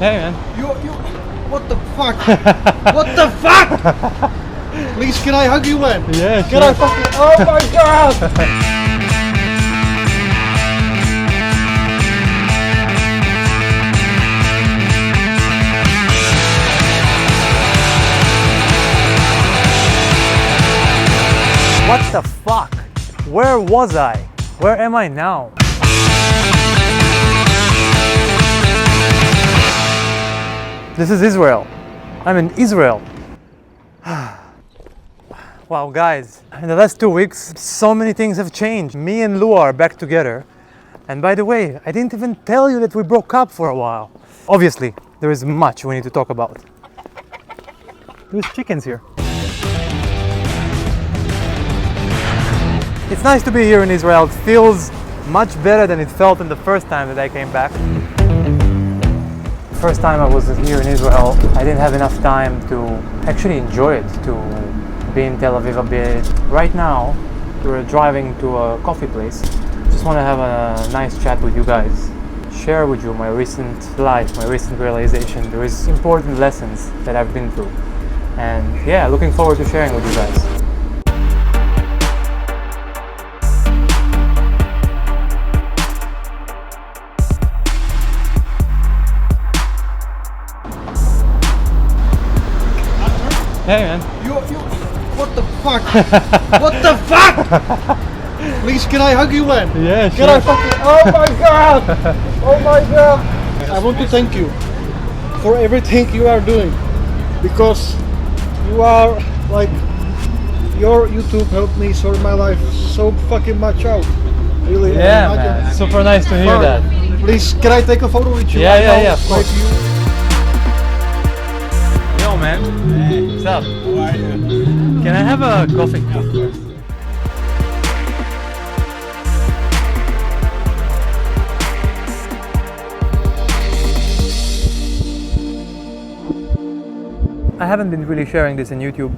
Hey man. You, what the fuck? What the fuck? Please, can I hug you, man? Yeah, Can I fucking, oh my god! What the fuck? Where was I? Where am I now? This is Israel. I'm in Israel. Wow, guys, in the last 2 weeks, so many things have changed. Me and Lua are back together. And by the way, I didn't even tell you that we broke up for a while. Obviously, there is much we need to talk about. There's chickens here. It's nice to be here in Israel. It feels much better than it felt in the first time that I came back. The first time I was here in Israel, I didn't have enough time to actually enjoy it, to be in Tel Aviv a bit. Right now, we're driving to a coffee place. Just want to have a nice chat with you guys. Share with you my recent life, my recent realization. There is important lessons that I've been through. And yeah, looking forward to sharing with you guys. Hey man. You, what the fuck? What the fuck? Please, can I hug you, man? Yeah, Can I fucking, oh my god! Oh my god! I want to thank you for everything you are doing, because you are like, your YouTube helped me sort my life so fucking much out. Really. Yeah, man. Super nice to hear that. Please, can I take a photo with you? Yeah, right yeah, now? yeah, of course. Like you. Yo, man. Hey. What's up? How are you? Can I have a coffee? Of course. I haven't been really sharing this in YouTube,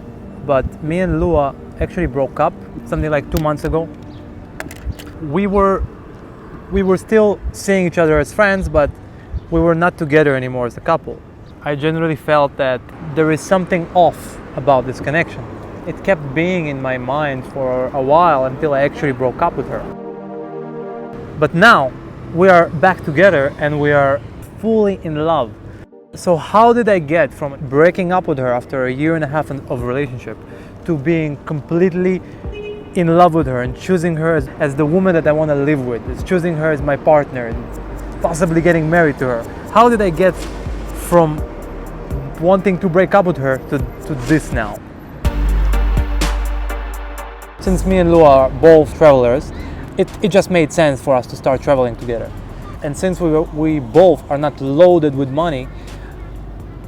but me and Lua actually broke up something like 2 months ago. We were still seeing each other as friends, but we were not together anymore as a couple. I generally felt that there is something off about this connection. It kept being in my mind for a while until I actually broke up with her. But now we are back together and we are fully in love. So how did I get from breaking up with her after a year and a half of relationship to being completely in love with her and choosing her as the woman that I want to live with, choosing her as my partner and possibly getting married to her? How did I get from wanting to break up with her to this now? Since me and Lua are both travelers, it just made sense for us to start traveling together. And since we both are not loaded with money,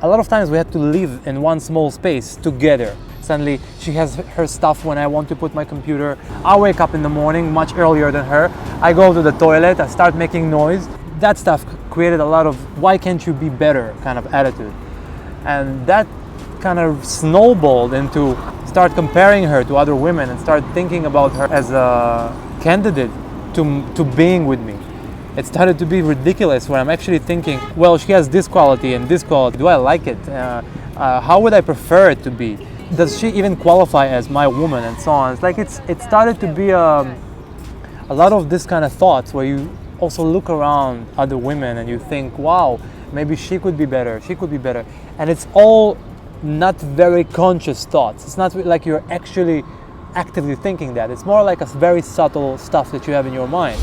a lot of times we had to live in one small space together. Suddenly she has her stuff when I want to put my computer. I wake up in the morning much earlier than her. I go to the toilet, I start making noise. That stuff created a lot of why can't you be better kind of attitude. And that kind of snowballed into start comparing her to other women and start thinking about her as a candidate to being with me. It started to be ridiculous where I'm actually thinking, well, she has this quality and this quality. Do I like it? How would I prefer it to be? Does she even qualify as my woman and so on? It's like it started to be a lot of this kind of thoughts where you also look around other women and you think, wow, maybe she could be better, she could be better. And it's all not very conscious thoughts. It's not like you're actually actively thinking that. It's more like a very subtle stuff that you have in your mind.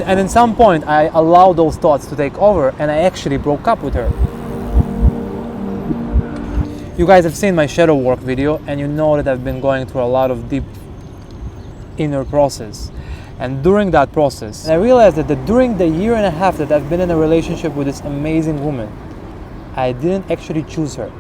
And at some point I allowed those thoughts to take over and I actually broke up with her. You guys have seen my shadow work video and you know that I've been going through a lot of deep inner process. And during that process, I realized that during the year and a half that I've been in a relationship with this amazing woman, I didn't actually choose her.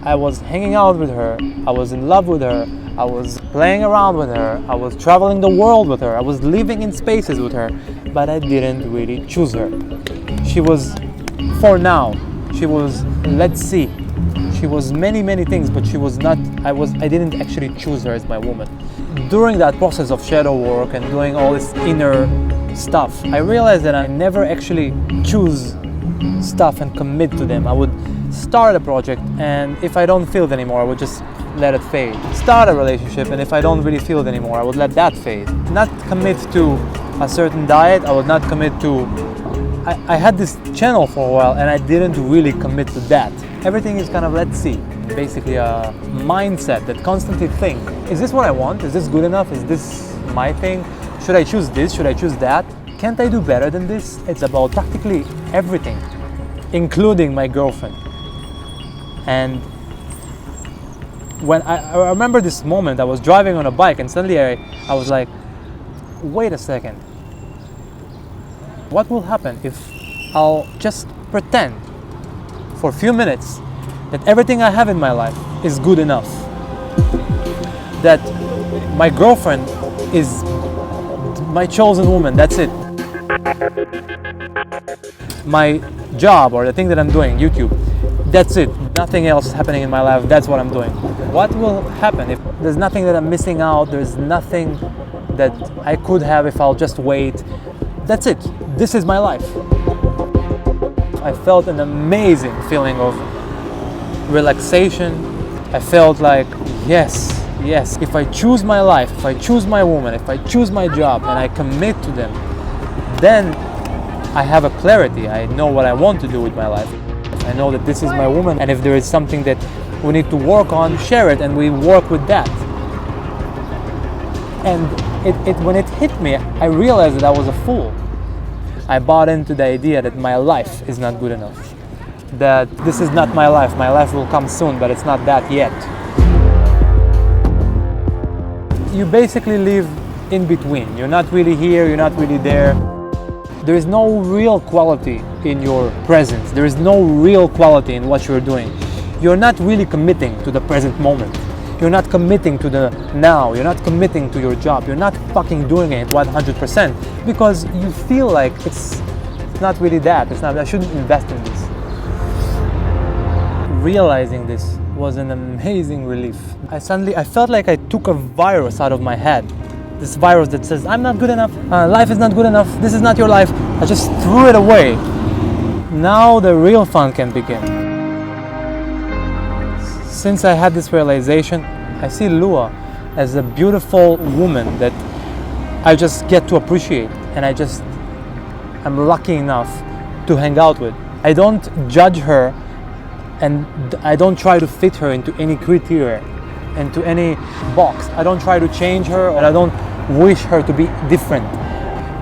I was hanging out with her, I was in love with her, I was playing around with her, I was traveling the world with her, I was living in spaces with her, but I didn't really choose her. She was, for now, she was, let's see, she was many things, but she was not, I didn't actually choose her as my woman. During that process of shadow work and doing all this inner stuff, I realized that I never actually choose stuff and commit to them. I would start a project, and if I don't feel it anymore, I would just let it fade. Start a relationship, and if I don't really feel it anymore, I would let that fade. Not commit to a certain diet. I would not commit to... I had this channel for a while, and I didn't really commit to that. Everything is kind of, let's see, basically a mindset that constantly think, is this what I want? Is this good enough? Is this my thing? Should I choose this? Should I choose that? Can't I do better than this? It's about practically everything, including my girlfriend. And when I remember this moment, I was driving on a bike, and suddenly I was like, wait a second. What will happen if I'll just pretend for a few minutes that everything I have in my life is good enough? That my girlfriend is my chosen woman, that's it. My job, or the thing that I'm doing, YouTube, that's it. Nothing else happening in my life, that's what I'm doing. What will happen if there's nothing that I'm missing out, there's nothing that I could have if I'll just wait? That's it. This is my life. I felt an amazing feeling of relaxation. I felt like, yes, if I choose my life, if I choose my woman, if I choose my job, and I commit to them, then I have a clarity. I know what I want to do with my life. I know that this is my woman, and if there is something that we need to work on, share it, and we work with that. And when it hit me, I realized that I was a fool. I bought into the idea that my life is not good enough. That this is not my life. My life will come soon, but it's not that yet. You basically live in between. You're not really here, you're not really there. There is no real quality in your presence. There is no real quality in what you're doing. You're not really committing to the present moment. You're not committing to the now. You're not committing to your job. You're not fucking doing it 100% because you feel like it's not really that. It's not. I shouldn't invest in this. Realizing this was an amazing relief. I felt like I took a virus out of my head. This virus that says, I'm not good enough, life is not good enough, this is not your life. I just threw it away. Now the real fun can begin. Since I had this realization, I see Lua as a beautiful woman that I just get to appreciate, and I'm lucky enough to hang out with. I don't judge her, and I don't try to fit her into any criteria, into any box. I don't try to change her, and I don't wish her to be different.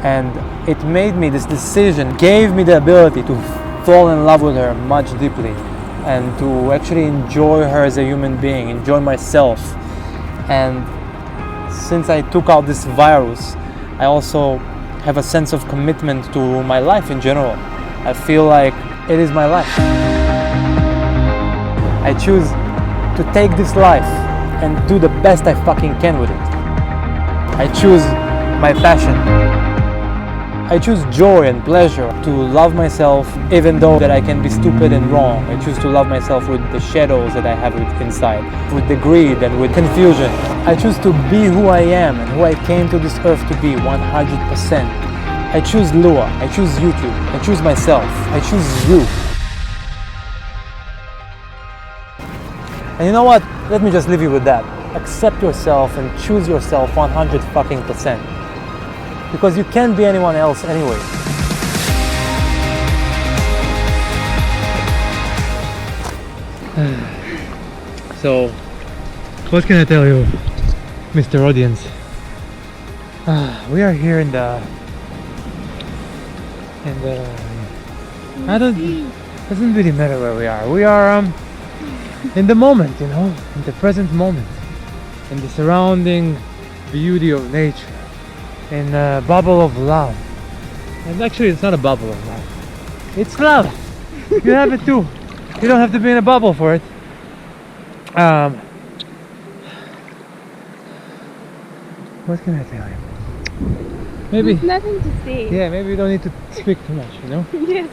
And it made me, this decision gave me the ability to fall in love with her much deeply, and to actually enjoy her as a human being, enjoy myself. And since I took out this virus, I also have a sense of commitment to my life in general. I feel like it is my life. I choose to take this life and do the best I fucking can with it. I choose my passion. I choose joy and pleasure, to love myself even though that I can be stupid and wrong. I choose to love myself with the shadows that I have inside, with the greed and with confusion. I choose to be who I am and who I came to this earth to be 100%. I choose Lua, I choose YouTube, I choose myself, I choose you. And you know what? Let me just leave you with that. Accept yourself and choose yourself 100%. Because you can't be anyone else anyway. So, what can I tell you, Mr. Audience? We are here in the doesn't really matter where we are. We are in the moment, you know, in the present moment, in the surrounding beauty of nature, in a bubble of love. And actually, it's not a bubble of love. It's love. You have it too. You don't have to be in a bubble for it. What can I tell you? Maybe. There's nothing to say. Yeah, maybe we don't need to speak too much, you know? Yes.